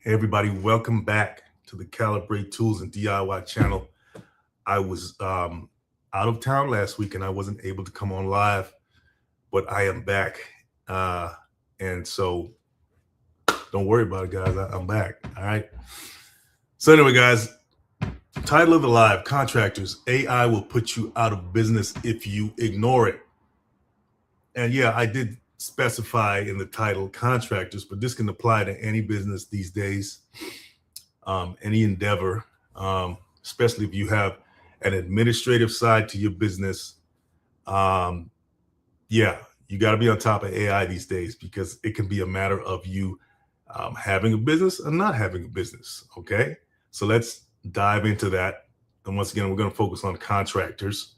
Hey everybody, welcome back to the Calibrate Tools and DIY channel. I was out of town last week and I wasn't able to come on live, but I am back. Uh, and so don't worry about it, guys. I'm back. All right. So anyway, guys, title of the live, Contractors, AI will put you out of business if you ignore it. And yeah, I did specify in the title contractors, but this can apply to any business these days. Any endeavor, especially if you have an administrative side to your business. Um, yeah, you got to be on top of AI these days because it can be a matter of you having a business or not having a business. Okay, so let's dive into that. And once again, we're going to focus on contractors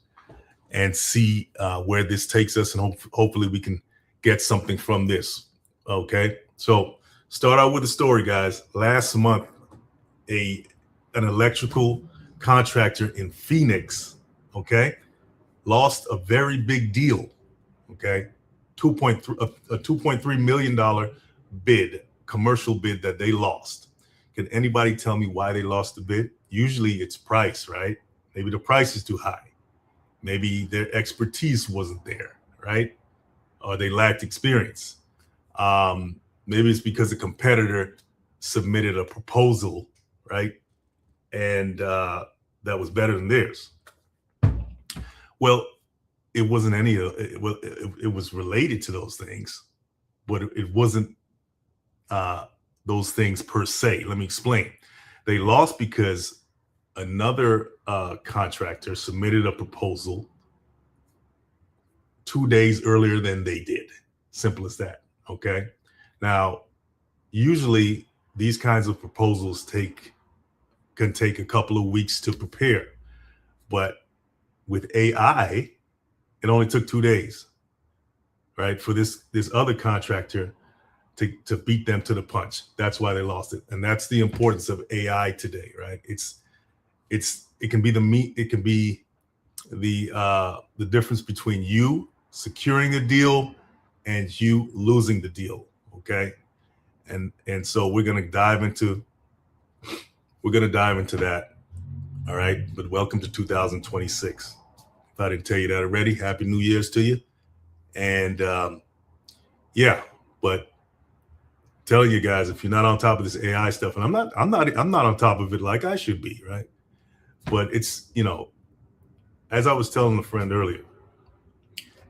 and see where this takes us, and hopefully we can get something from this. Okay, so start out with the story, guys. Last month, an electrical contractor in Phoenix, okay, lost a very big deal, okay, 2.3 a $2.3 million bid, commercial bid that they lost. Can anybody tell me why they lost the bid? Usually it's price, right? Maybe the price is too high. Maybe their expertise wasn't there, right? Or they lacked experience. Maybe it's because the competitor submitted a proposal, right? And that was better than theirs. Well, it wasn't any of it was related to those things, but it wasn't those things per se. Let me explain. They lost because another contractor submitted a proposal 2 days earlier than they did. Simple as that. Okay. Now, usually these kinds of proposals can take a couple of weeks to prepare, but with AI, it only took 2 days, right? For this other contractor to beat them to the punch. That's why they lost it, and that's the importance of AI today, right? It can be the difference between you securing a deal and you losing the deal. Okay, and so we're gonna dive into that. All right, but welcome to 2026. If I didn't tell you that already, Happy New Year's to you. And yeah, but tell you guys, if you're not on top of this AI stuff, and I'm not on top of it like I should be, right? But it's, as I was telling a friend earlier,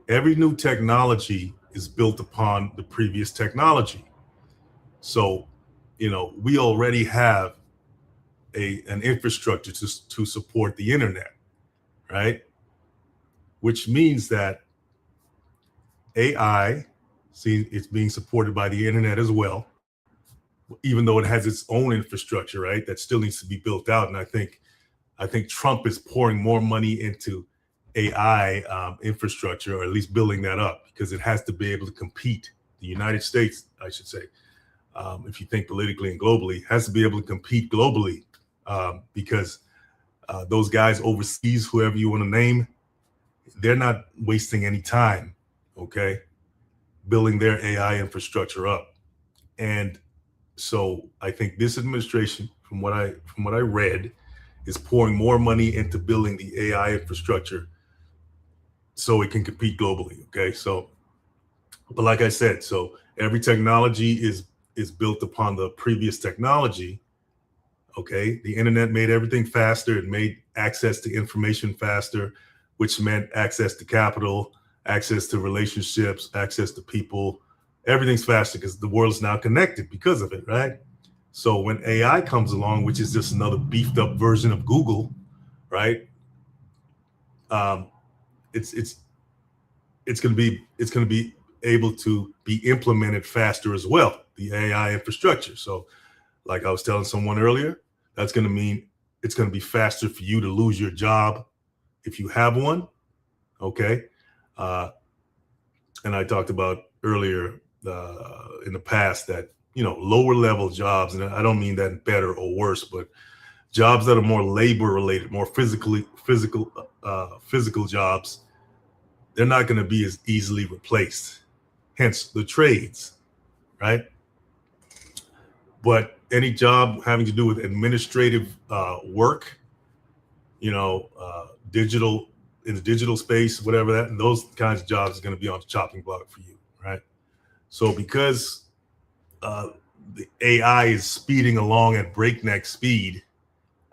every new technology is built upon the previous technology. So, we already have an infrastructure to support the internet, right? Which means that AI, see, it's being supported by the internet as well, even though it has its own infrastructure, right? That still needs to be built out. And I think Trump is pouring more money into AI infrastructure, or at least building that up, because it has to be able to compete. The United States, I should say, if you think politically and globally, has to be able to compete globally, because those guys overseas, whoever you want to name, they're not wasting any time, okay, building their AI infrastructure up. And so I think this administration, from what I read, is pouring more money into building the AI infrastructure so it can compete globally. Okay, so, but like I said, so every technology is built upon the previous technology. Okay, the internet made everything faster. It made access to information faster, which meant access to capital, access to relationships, access to people. Everything's faster because the world is now connected because of it, right? So when AI comes along, which is just another beefed up version of Google, right? Um, it's it's it's going to be able to be implemented faster as well, the AI infrastructure. So, like I was telling someone earlier, that's going to mean it's going to be faster for you to lose your job if you have one. Okay, uh, and I talked about earlier in the past that lower level jobs, and I don't mean that better or worse, but jobs that are more labor related, more physical jobs, they're not going to be as easily replaced. Hence the trades, right? But any job having to do with administrative work, digital in the digital space, whatever that, and those kinds of jobs is going to be on the chopping block for you, right? So because uh, the AI is speeding along at breakneck speed,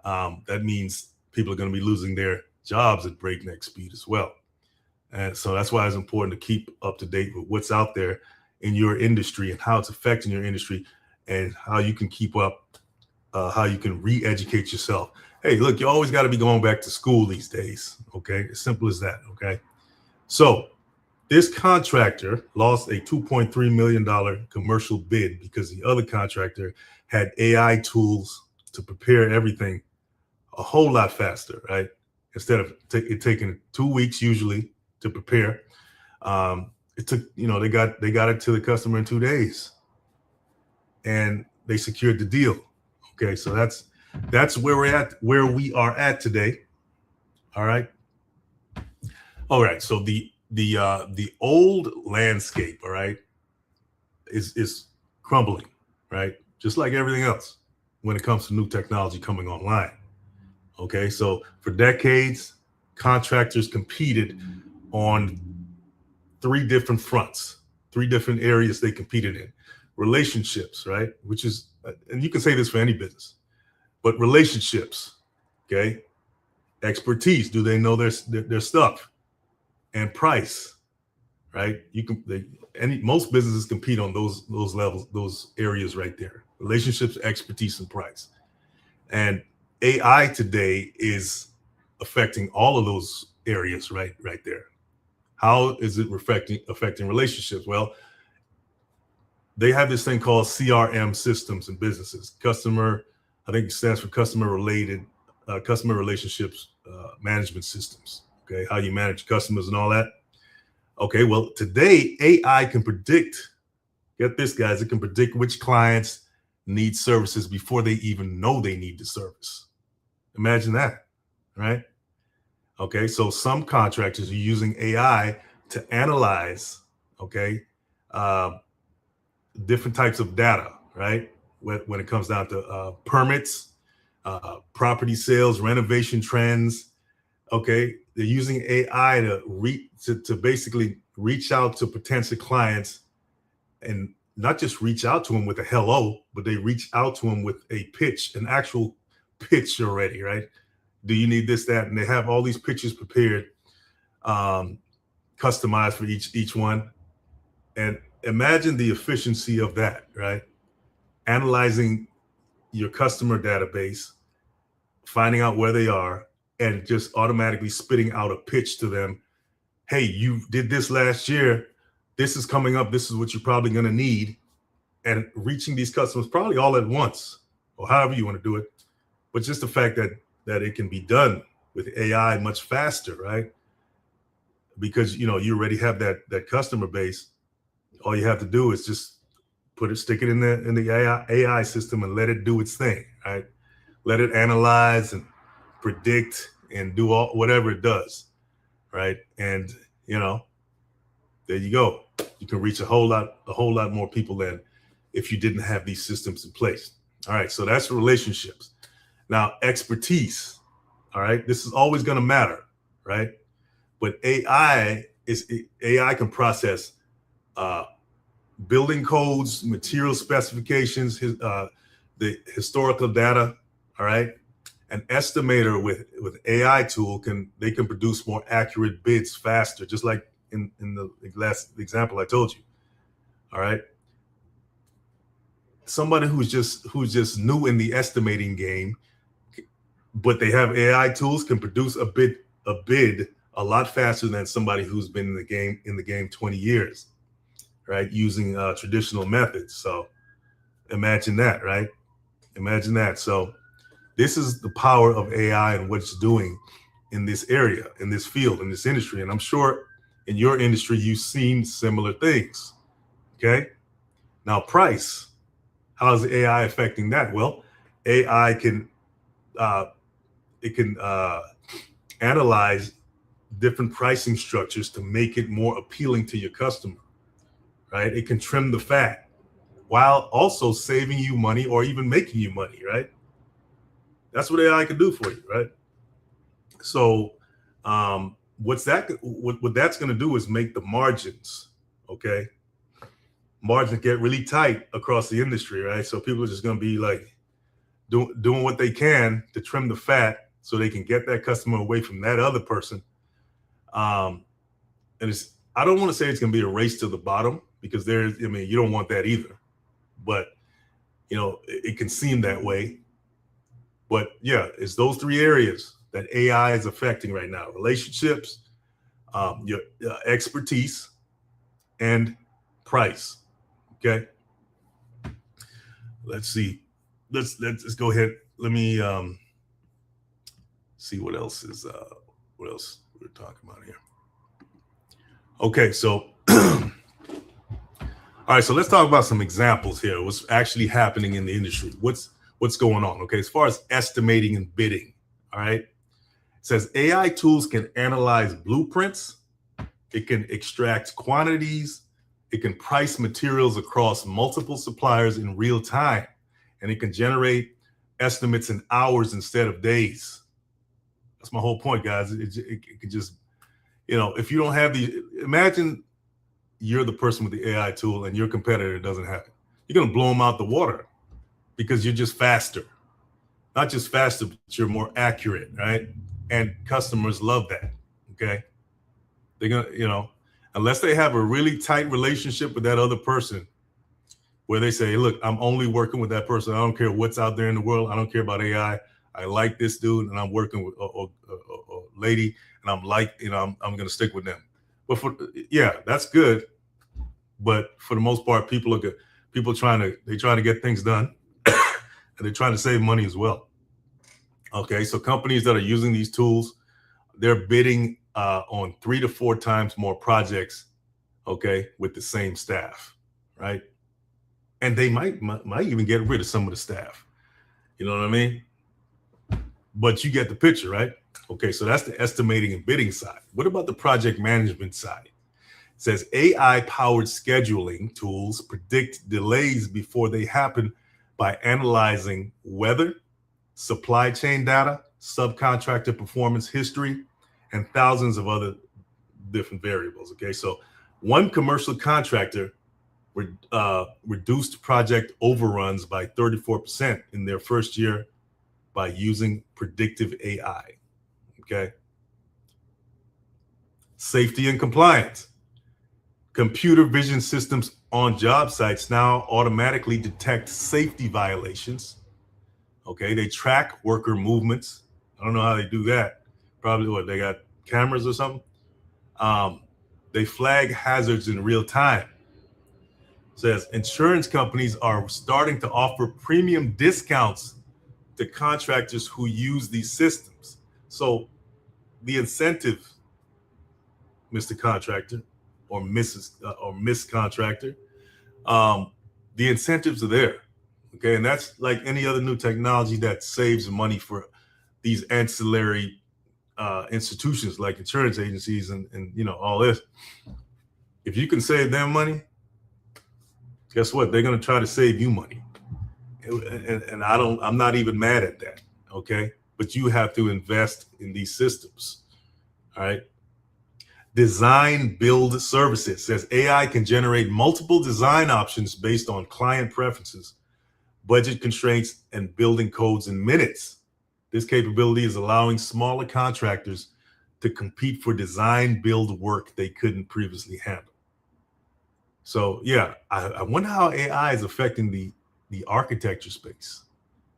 that means people are going to be losing their jobs at breakneck speed as well. And so that's why it's important to keep up to date with what's out there in your industry and how it's affecting your industry and how you can keep up, how you can re-educate yourself. Hey, look, you always got to be going back to school these days. Okay. As simple as that. Okay. So this contractor lost a $2.3 million commercial bid because the other contractor had AI tools to prepare everything a whole lot faster, right? Instead of it taking 2 weeks usually to prepare, it took, they got it to the customer in 2 days, and they secured the deal. Okay, so that's where we are at today. All right. So the old landscape, all right, is crumbling, right? Just like everything else when it comes to new technology coming online. Okay, so for decades, contractors competed on 3 different fronts, 3 different areas they competed in. Relationships, right? Which is, and you can say this for any business, but relationships, okay? Expertise, do they know their stuff? And price, right? Most businesses compete on those levels, those areas right there. Relationships, expertise, and price. And AI today is affecting all of those areas right there. How is it affecting relationships? Well, they have this thing called CRM systems in businesses. I think it stands for customer relationships management systems. Okay, how you manage customers and all that. Okay, well, today AI can predict, get this, guys, it can predict which clients need services before they even know they need the service. Imagine that, right? Okay, so some contractors are using AI to analyze, okay, different types of data, right? When it comes down to permits, property sales, renovation trends. Okay, they're using AI to basically reach out to potential clients, and not just reach out to them with a hello, but they reach out to them with a pitch, an actual pitch already, right? Do you need this, that? And they have all these pitches prepared, customized for each one. And imagine the efficiency of that, right? Analyzing your customer database, finding out where they are, and just automatically spitting out a pitch to them. Hey, you did this last year. This is coming up. This is what you're probably going to need. And reaching these customers probably all at once, or however you want to do it. But just the fact that it can be done with AI much faster, right? Because you already have that customer base. All you have to do is just stick it in the AI system and let it do its thing, right? Let it analyze and predict and do whatever it does, right? And there you go. You can reach a whole lot more people than if you didn't have these systems in place. All right, so that's relationships. Now, expertise. All right, this is always going to matter, right? But AI can process building codes, material specifications, the historical data. All right, an estimator with AI tool can produce more accurate bids faster, just like in the last example I told you. All right, somebody who's just new in the estimating game, but they have AI tools, can produce a bid a lot faster than somebody who's been in the game 20 years, right? Using traditional methods. So imagine that, right? Imagine that. So this is the power of AI and what it's doing in this area, in this field, in this industry. And I'm sure in your industry, you've seen similar things. Okay. Now, price. How is AI affecting that? Well, AI can analyze different pricing structures to make it more appealing to your customer, right? It can trim the fat, while also saving you money or even making you money, right? That's what AI can do for you, right? So what that's going to do is make the margins, okay? Margins get really tight across the industry, right? So people are just going to be like doing what they can to trim the fat so they can get that customer away from that other person. And I don't want to say it's going to be a race to the bottom, because you don't want that either. But, it can seem that way. But yeah, it's those three areas that AI is affecting right now: relationships, your expertise, and price. Okay. Let's see. Let's go ahead. Let me see what else we're talking about here. Okay, so all right, so let's talk about some examples here. What's actually happening in the industry? What's going on? Okay, as far as estimating and bidding, all right, it says AI tools can analyze blueprints, it can extract quantities, it can price materials across multiple suppliers in real time, and it can generate estimates in hours instead of days. That's my whole point, guys. It can just, if you don't have imagine you're the person with the AI tool and your competitor doesn't have it. You're going to blow them out the water because you're just faster. Not just faster, but you're more accurate, right? And customers love that, okay? They're going to, unless they have a really tight relationship with that other person where they say, look, I'm only working with that person. I don't care what's out there in the world. I don't care about AI. I like this dude, and I'm working with a lady, and I'm going to stick with them. But that's good. But for the most part, people trying to get things done, and they're trying to save money as well. Okay, so companies that are using these tools, they're bidding on 3 to 4 times more projects, okay, with the same staff, right? And they might even get rid of some of the staff. You know what I mean? But you get the picture, right? Okay, so that's the estimating and bidding side. What about the project management side? It says AI-powered scheduling tools predict delays before they happen by analyzing weather, supply chain data, subcontractor performance history, and thousands of other different variables. Okay, so one commercial contractor reduced project overruns by 34% in their first year by using predictive AI. Okay. Safety and compliance. Computer vision systems on job sites now automatically detect safety violations. Okay, they track worker movements. I don't know how they do that. Probably they got cameras or something. They flag hazards in real time. It says insurance companies are starting to offer premium discounts to contractors who use these systems. So the incentive, Mr. Contractor or Mrs. Or Miss Contractor, the incentives are there. Okay, and that's like any other new technology that saves money for these ancillary institutions like insurance agencies and all this. If you can save them money, guess what? They're going to try to save you money. And I'm not even mad at that. Okay, but you have to invest in these systems. All right. Design build services says AI can generate multiple design options based on client preferences, budget constraints, and building codes in minutes. This capability is allowing smaller contractors to compete for design build work they couldn't previously handle. So yeah, I wonder how AI is affecting the architecture space,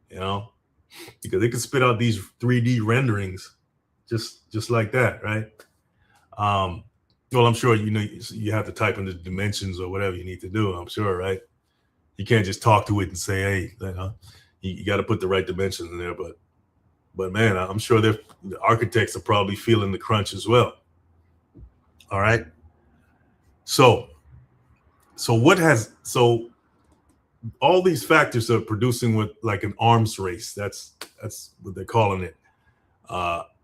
because it can spit out these 3D renderings just like that, right? Well, I'm sure you have to type in the dimensions or whatever you need to do. I'm sure, right? You can't just talk to it and say, hey, you got to put the right dimensions in there. But man, I'm sure the architects are probably feeling the crunch as well. All right. So all these factors are producing with like an arms race. That's what they're calling it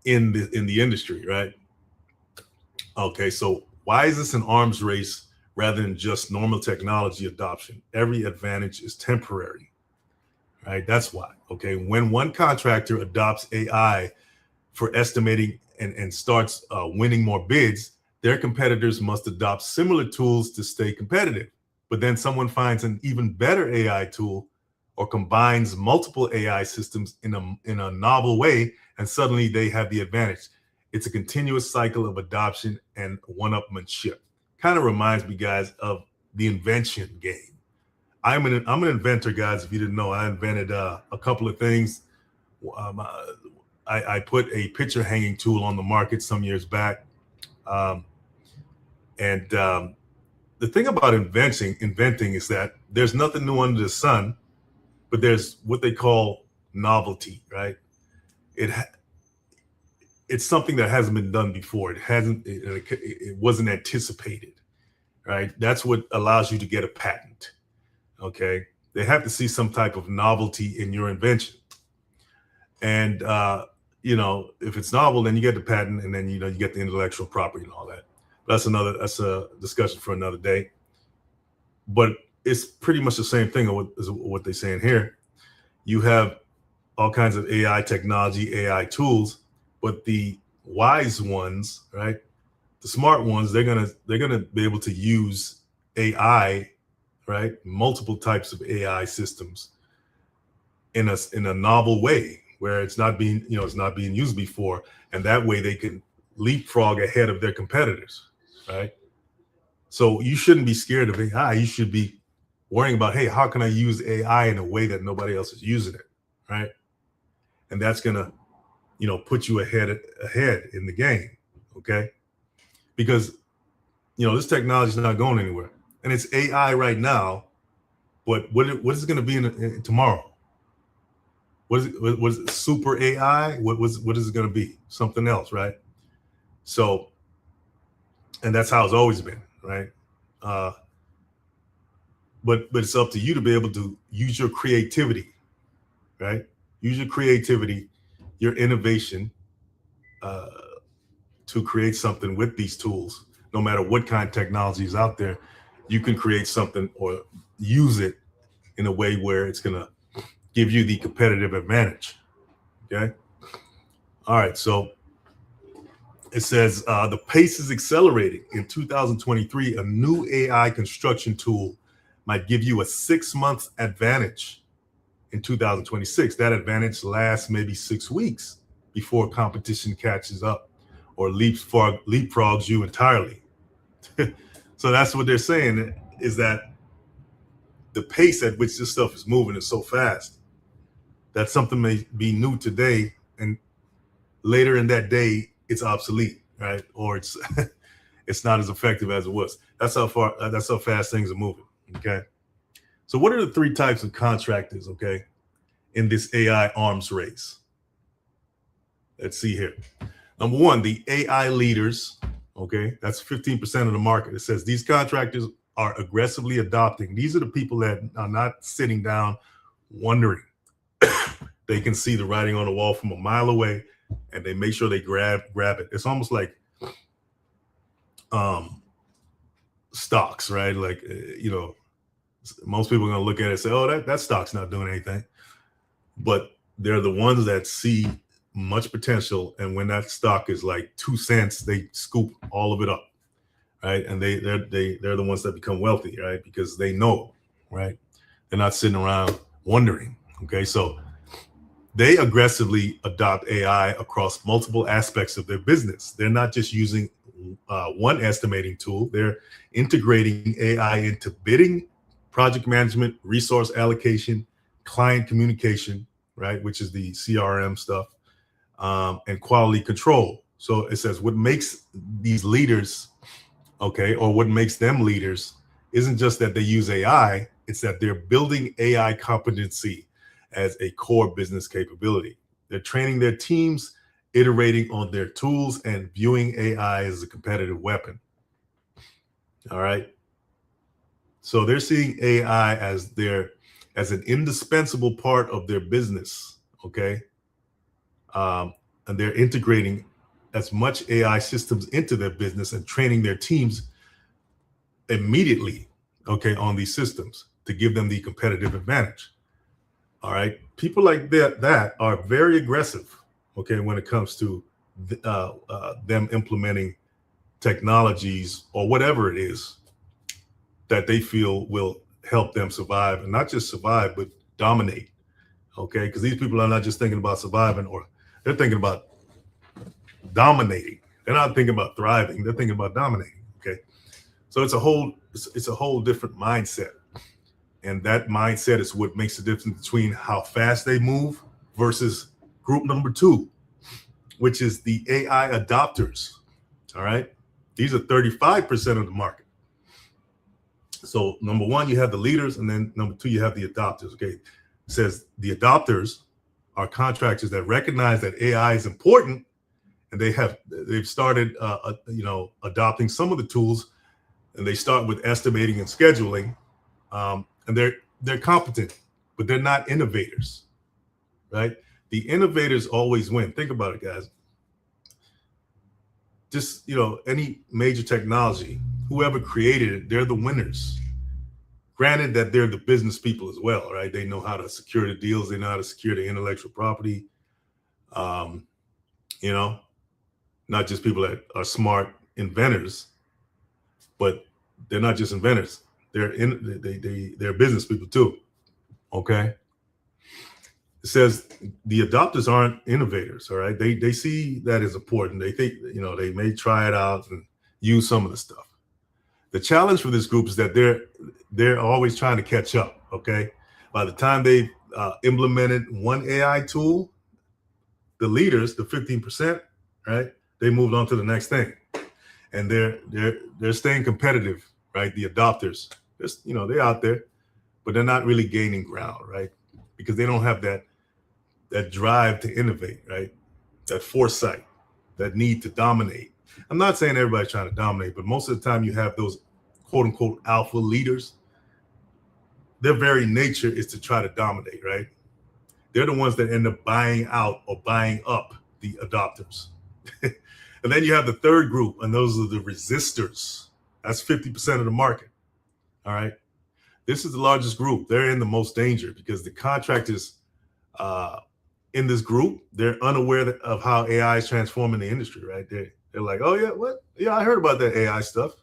in the industry, right? Okay, so why is this an arms race rather than just normal technology adoption. Every advantage is temporary, right? That's why. Okay. When one contractor adopts AI for estimating and starts winning more bids, their competitors must adopt similar tools to stay competitive. But then someone finds an even better AI tool or combines multiple AI systems in a novel way, and suddenly they have the advantage. It's a continuous cycle of adoption and one-upmanship. Kind of reminds me, guys, of the invention game. I'm an inventor, guys. If you didn't know, I invented a couple of things. Um, I put a picture hanging tool on the market some years back. And the thing about inventing is that there's nothing new under the sun, but there's what they call novelty, right? It it's something that hasn't been done before. It wasn't anticipated, right? That's what allows you to get a patent. Okay, they have to see some type of novelty in your invention, and if it's novel, then you get the patent, and then you get the intellectual property and all that. That's a discussion for another day. But it's pretty much the same thing as what they're saying here. You have all kinds of AI technology, AI tools, but the wise ones, right? The smart ones, they're gonna be able to use AI, right? Multiple types of AI systems in a novel way where it's not being used before, and that way they can leapfrog ahead of their competitors, right? So you shouldn't be scared of AI. You should be worrying about, hey, how can I use AI in a way that nobody else is using it, right? And that's gonna, put you ahead in the game, okay? Because this technology is not going anywhere, and it's AI right now. But what is it going to be in tomorrow? What is it? Super AI? What is it going to be? Something else, right? So, and that's how it's always been, right? But it's up to you to be able to use your creativity, right? Use your creativity, your innovation, to create something with these tools. No matter what kind of technology is out there, you can create something or use it in a way where it's going to give you the competitive advantage. Okay. All right. So it says the pace is accelerating. In 2023, a new AI construction tool might give you a 6-month advantage in 2026. That advantage lasts maybe 6 weeks before competition catches up or leapfrogs you entirely. So that's what they're saying, is that the pace at which this stuff is moving is so fast that something may be new today, and later in that day it's obsolete, right? Or it's it's not as effective as it was. That's how fast things are moving. Okay. So what are the 3 types of contractors, okay, in this AI arms race? Let's see here. Number 1, the AI leaders. Okay, that's 15% of the market. It says these contractors are aggressively adopting. These are the people that are not sitting down wondering. They can see the writing on the wall from a mile away, and they make sure they grab it. It's almost like stocks, right? Like most people are going to look at it and say, "Oh, that stock's not doing anything," but they're the ones that see much potential, and when that stock is like 2 cents, they scoop all of it up, right? And they're the ones that become wealthy, right? Because they know, right? They're not sitting around wondering. Okay, so they aggressively adopt AI across multiple aspects of their business. They're not just using one estimating tool. They're integrating AI into bidding, project management, resource allocation, client communication, right, which is the CRM stuff, and quality control. So it says what makes these leaders, okay, or what makes them leaders isn't just that they use AI, it's that they're building AI competency as a core business capability. They're training their teams, iterating on their tools, and viewing AI as a competitive weapon. All right. So they're seeing AI as an indispensable part of their business. Okay. And they're integrating as much AI systems into their business and training their teams immediately, okay, on these systems to give them the competitive advantage. All right, people like that are very aggressive, okay, when it comes to them implementing technologies or whatever it is that they feel will help them survive, and not just survive, but dominate. Okay, because these people are not just thinking about surviving, or they're thinking about dominating. They're not thinking about thriving. They're thinking about dominating. Okay, so it's a whole different mindset, and that mindset is what makes the difference between how fast they move versus group number two, which is the AI adopters. All right, these are 35% of the market. So number one, you have the leaders, and then number two, you have the adopters. Okay, it says the adopters are contractors that recognize that AI is important, and they've started adopting some of the tools, and they start with estimating and scheduling, and they're competent, but they're not innovators, right? The innovators always win. Think about it, guys. Just any major technology, whoever created it, they're the winners. Granted that they're the business people as well, right? They know how to secure the deals. They know how to secure the intellectual property. Not just people that are smart inventors, but they're not just inventors. They're business people too. Okay. It says the adopters aren't innovators. All right. They see that as important. They think, they may try it out and use some of the stuff. The challenge for this group is that they're always trying to catch up. Okay. By the time they've implemented one AI tool, the leaders, the 15%, right, they moved on to the next thing, and they're staying competitive, right? The adopters, they're out there, but they're not really gaining ground, right? Because they don't have that drive to innovate, right? That foresight, that need to dominate. I'm not saying everybody's trying to dominate, but most of the time you have those quote unquote alpha leaders. Their very nature is to try to dominate, right? They're the ones that end up buying out or buying up the adopters. And then you have the third group, and those are the resistors. That's 50% of the market. All right. This is the largest group. They're in the most danger because the contractors in this group, they're unaware of how AI is transforming the industry, right? They're like, oh yeah, what? Yeah, I heard about that AI stuff.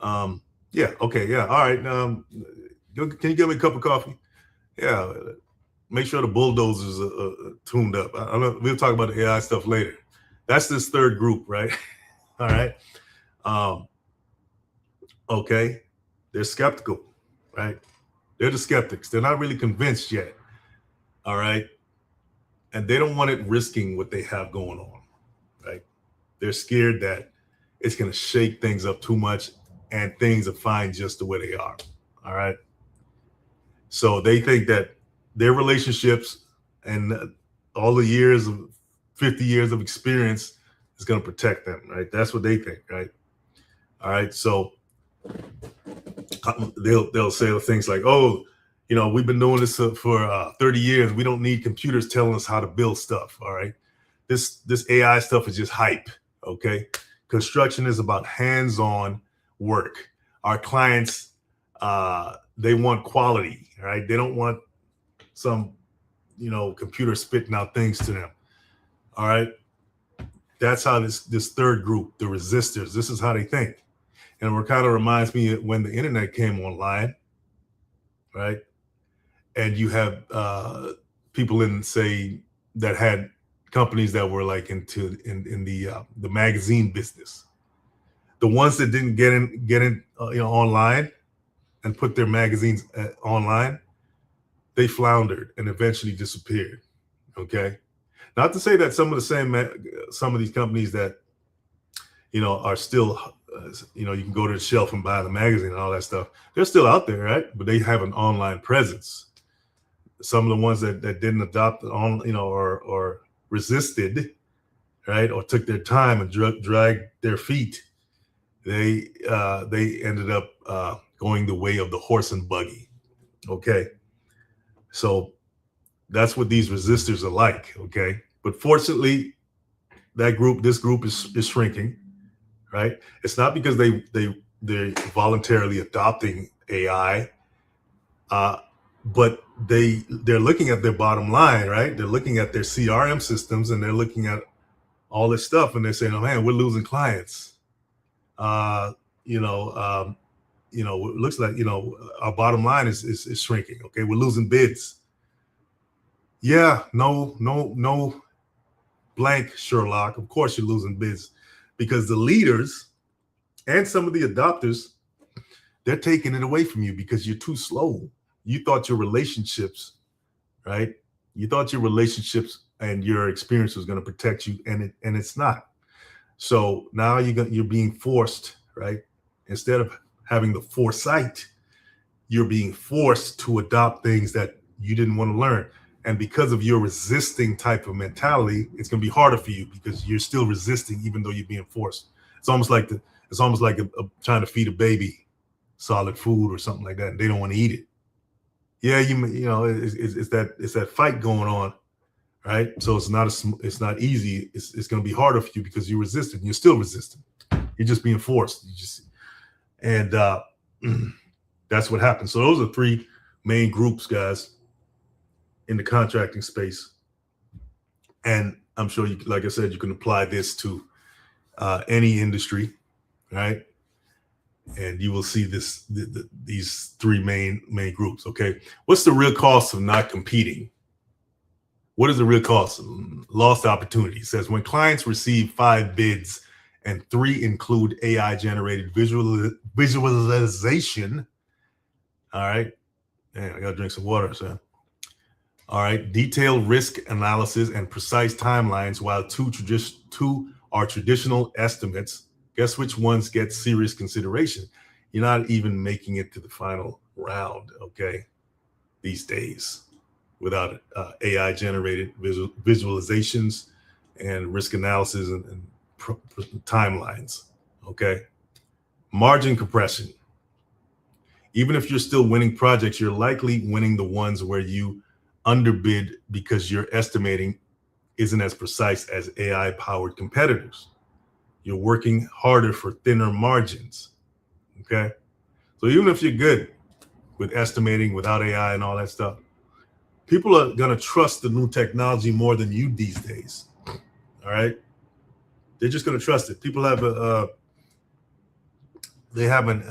Yeah, okay, yeah, all right. Can you give me a cup of coffee? Yeah, make sure the bulldozers are tuned up. I know we'll talk about the AI stuff later. That's this third group, right? All right. Okay, they're skeptical, right? They're the skeptics. They're not really convinced yet. All right. And they don't want it risking what they have going on, right? They're scared that it's going to shake things up too much and things are fine just the way they are. All right. So they think that their relationships and all the years of 50 years of experience is going to protect them, right? That's what they think, right? All right. So they'll say things like, oh, we've been doing this for 30 years. We don't need computers telling us how to build stuff. All right. This AI stuff is just hype. Okay. Construction is about hands-on work. Our clients, they want quality, right? They don't want some, computer spitting out things to them. All right. That's how this third group, the resistors, this is how they think. And it kind of reminds me of when the internet came online, right? And you have people that had companies that were like in the magazine business. The ones that didn't get in online and put their magazines online, they floundered and eventually disappeared. Okay, not to say that some of these companies that are still you can go to the shelf and buy the magazine and all that stuff. They're still out there, right? But they have an online presence. Some of the ones that didn't adopt on, or resisted, right, or took their time and dragged their feet, they ended up going the way of the horse and buggy. Okay, so that's what these resistors are like. Okay, but fortunately, this group is shrinking. Right? It's not because they they're voluntarily adopting AI, but they're looking at their bottom line, right? They're looking at their CRM systems and they're looking at all this stuff, and they're saying, "Oh man, we're losing clients." You know, it looks like our bottom line is shrinking. Okay, we're losing bids. Yeah, no, blank, Sherlock. Of course, you're losing bids because the leaders and some of the adopters, they're taking it away from you because you're too slow. You thought your relationships, right? You thought your relationships and your experience was going to protect you, and it's not. So now you're being forced, right? Instead of having the foresight, you're being forced to adopt things that you didn't want to learn. And because of your resisting type of mentality, it's going to be harder for you because you're still resisting, even though you're being forced. It's almost like trying to feed a baby solid food or something like that, and they don't want to eat it. Yeah, it's that fight going on, right? So it's not easy. It's going to be harder for you because you're resisting. You're still resisting. You're just being forced. And that's what happens. So those are three main groups, guys, in the contracting space. And I'm sure you, like I said, you can apply this to any industry, right? And you will see these three main groups. Okay, what's the real cost of not competing? What is the real cost? Lost opportunity. It says when clients receive 5 bids and 3 include AI generated visualization. All right, man, I gotta drink some water, sir. All right, detailed risk analysis and precise timelines, while 2 are traditional estimates. Guess which ones get serious consideration? You're not even making it to the final round, okay, these days without AI generated visualizations and risk analysis and timelines, okay? Margin compression. Even if you're still winning projects, you're likely winning the ones where you underbid because your estimating isn't as precise as AI-powered competitors. You're working harder for thinner margins, okay? So even if you're good with estimating without AI and all that stuff, people are going to trust the new technology more than you these days, all right? They're just going to trust it. People have an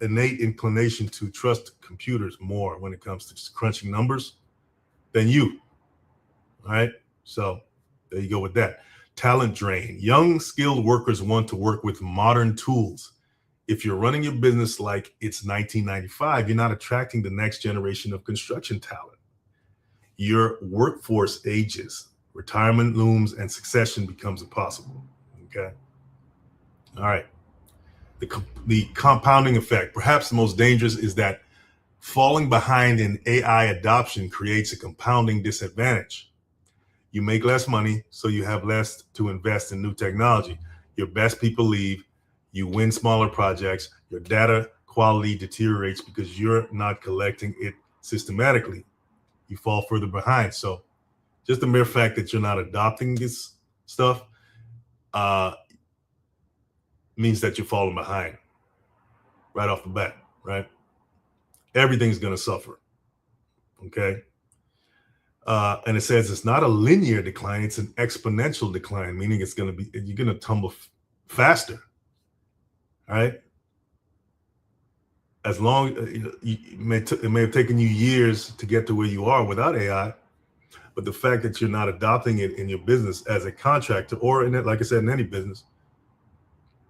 innate inclination to trust computers more when it comes to just crunching numbers than you, all right? So there you go with that. Talent drain. Young, skilled workers want to work with modern tools. If you're running your business like it's 1995, you're not attracting the next generation of construction talent. Your workforce ages, retirement looms, and succession becomes impossible, okay? All right. The compounding effect, perhaps the most dangerous, is that falling behind in AI adoption creates a compounding disadvantage. You make less money, so you have less to invest in new technology. Your best people leave, you win smaller projects, your data quality deteriorates because you're not collecting it systematically. You fall further behind. So just the mere fact that you're not adopting this stuff means that you're falling behind right off the bat, right? Everything's going to suffer, okay? And it says it's not a linear decline, it's an exponential decline, meaning it's going to be, you're going to tumble faster, all right? As long, it may have taken you years to get to where you are without AI, but the fact that you're not adopting it in your business as a contractor, or in it, like I said, in any business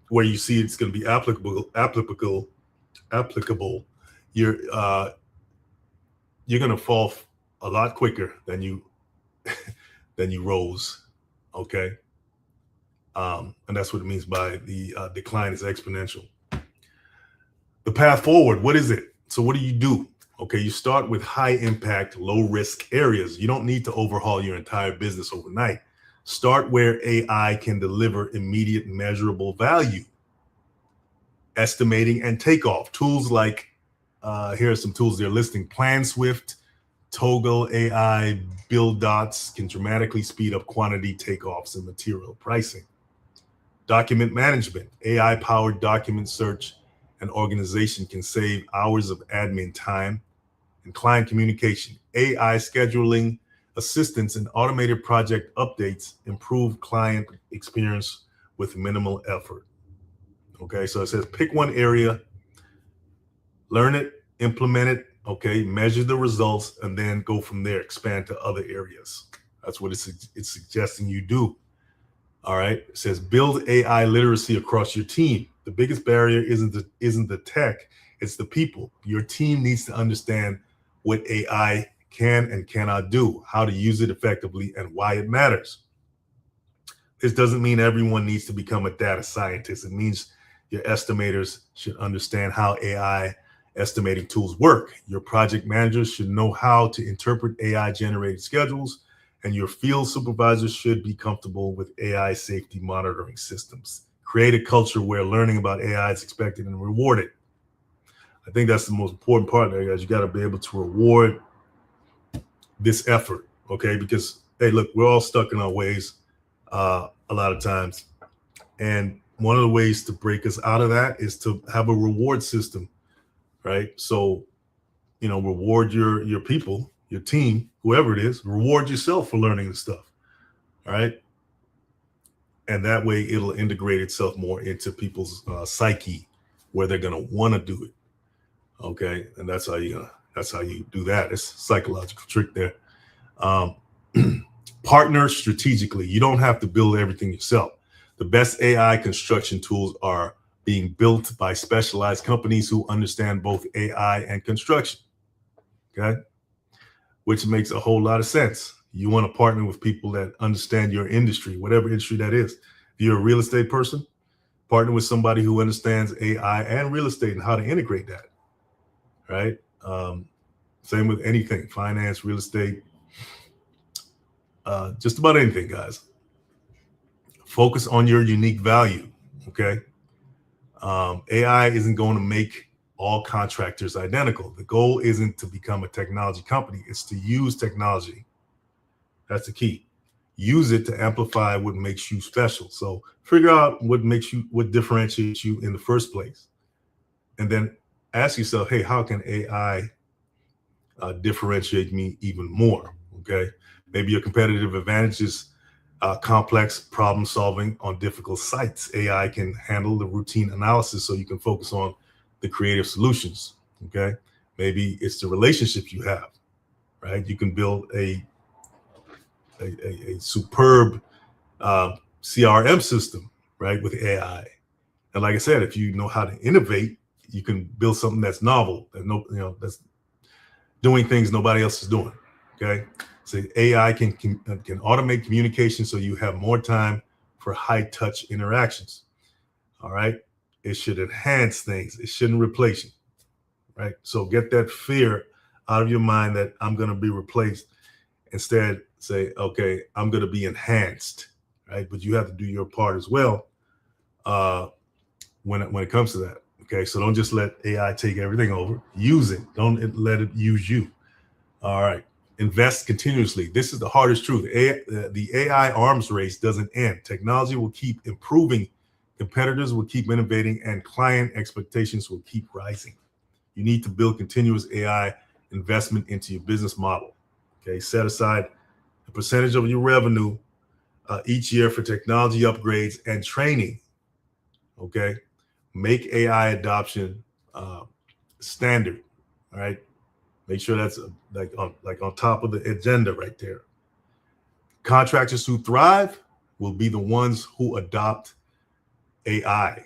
where you see it's going to be applicable, you're going to fall a lot quicker than you rose, okay? And that's what it means by the decline is exponential. The path forward, what is it? So what do you do? Okay, you start with high impact, low risk areas. You don't need to overhaul your entire business overnight. Start where AI can deliver immediate measurable value. Estimating and takeoff. Tools like, here are some tools they're listing: PlanSwift, Toggle AI, Build Dots can dramatically speed up quantity takeoffs and material pricing. Document management, AI-powered document search an organization can save hours of admin time and client communication. AI scheduling assistance and automated project updates improve client experience with minimal effort. Okay, so it says pick one area, learn it, implement it, okay, measure the results, and then go from there, expand to other areas. That's what it's suggesting you do. All right, it says build AI literacy across your team. The biggest barrier isn't the tech, it's the people. Your team needs to understand what AI can and cannot do, how to use it effectively, and why it matters. This doesn't mean everyone needs to become a data scientist. It means your estimators should understand how AI estimating tools work. Your project managers should know how to interpret AI generated schedules, and your field supervisors should be comfortable with AI safety monitoring systems. Create a culture where learning about AI is expected and rewarded. I think that's the most important part there, guys. You got to be able to reward this effort, okay? Because, hey, look, we're all stuck in our ways a lot of times. And one of the ways to break us out of that is to have a reward system, right? So, reward your people, your team, whoever it is, reward yourself for learning the stuff, all right? And that way it'll integrate itself more into people's psyche where they're going to want to do it. Okay. And that's how you do that. It's a psychological trick there. Partner strategically. You don't have to build everything yourself. The best AI construction tools are being built by specialized companies who understand both AI and construction. Okay. Which makes a whole lot of sense. You want to partner with people that understand your industry, whatever industry that is. If you're a real estate person, partner with somebody who understands AI and real estate and how to integrate that, right? Same with anything, finance, real estate, just about anything, guys. Focus on your unique value, okay? AI isn't going to make all contractors identical. The goal isn't to become a technology company. It's to use technology. That's the key. Use it to amplify what makes you special. So figure out what differentiates you in the first place. And then ask yourself, hey, how can AI differentiate me even more? Okay. Maybe your competitive advantage is complex problem solving on difficult sites. AI can handle the routine analysis so you can focus on the creative solutions. Okay. Maybe it's the relationships you have, right? You can build a superb CRM system, right, with AI. And like I said, if you know how to innovate, you can build something that's novel, that's doing things nobody else is doing. Okay, so AI can automate communication so you have more time for high touch interactions. All right, it should enhance things. It shouldn't replace you. Right. So get that fear out of your mind that I'm going to be replaced. Instead, say, okay, I'm going to be enhanced. Right. But you have to do your part as well when it comes to that. Okay. So don't just let AI take everything over. Use it. Don't let it use you. All right. Invest continuously. This is the hardest truth. The AI arms race doesn't end. Technology will keep improving. Competitors will keep innovating, and client expectations will keep rising. You need to build continuous AI investment into your business model. Okay, set aside a percentage of your revenue each year for technology upgrades and training. Okay, make AI adoption standard. All right, make sure that's on top of the agenda right there. Contractors who thrive will be the ones who adopt AI.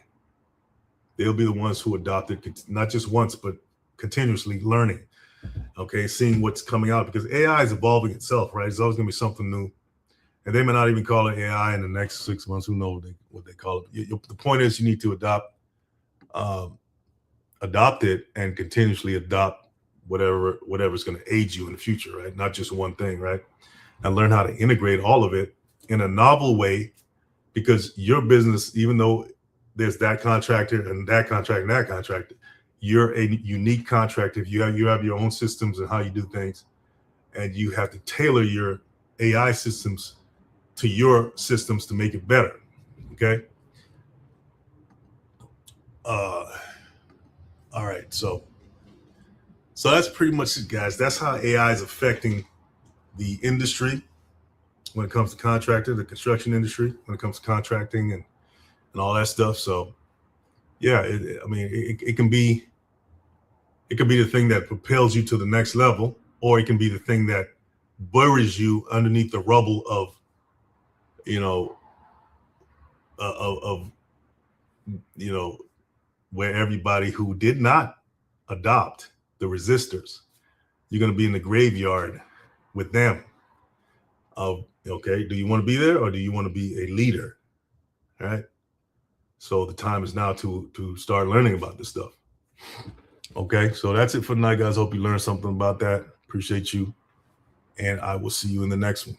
They'll be the ones who adopt it, not just once, but continuously learning. Okay, seeing what's coming out, because AI is evolving itself, right? It's always going to be something new, and they may not even call it AI in the next 6 months. Who knows what they call it? The point is, you need to adopt it and continuously adopt whatever's going to aid you in the future, right? Not just one thing, right? And learn how to integrate all of it in a novel way, because your business, even though there's that contractor and that contractor and that contractor, you're a unique contractor. If you have your own systems and how you do things, and you have to tailor your AI systems to your systems to make it better. Okay. All right, so that's pretty much it, guys. That's how AI is affecting the industry when it comes to contracting, the construction industry, when it comes to contracting and all that stuff. So yeah, it can be the thing that propels you to the next level, or it can be the thing that buries you underneath the rubble of, you know, of you know, where everybody who did not adopt the resistors, you're going to be in the graveyard with them. Of okay, do you want to be there or do you want to be a leader? All right. So the time is now to start learning about this stuff. Okay, so that's it for tonight, guys. Hope you learned something about that. Appreciate you, and I will see you in the next one.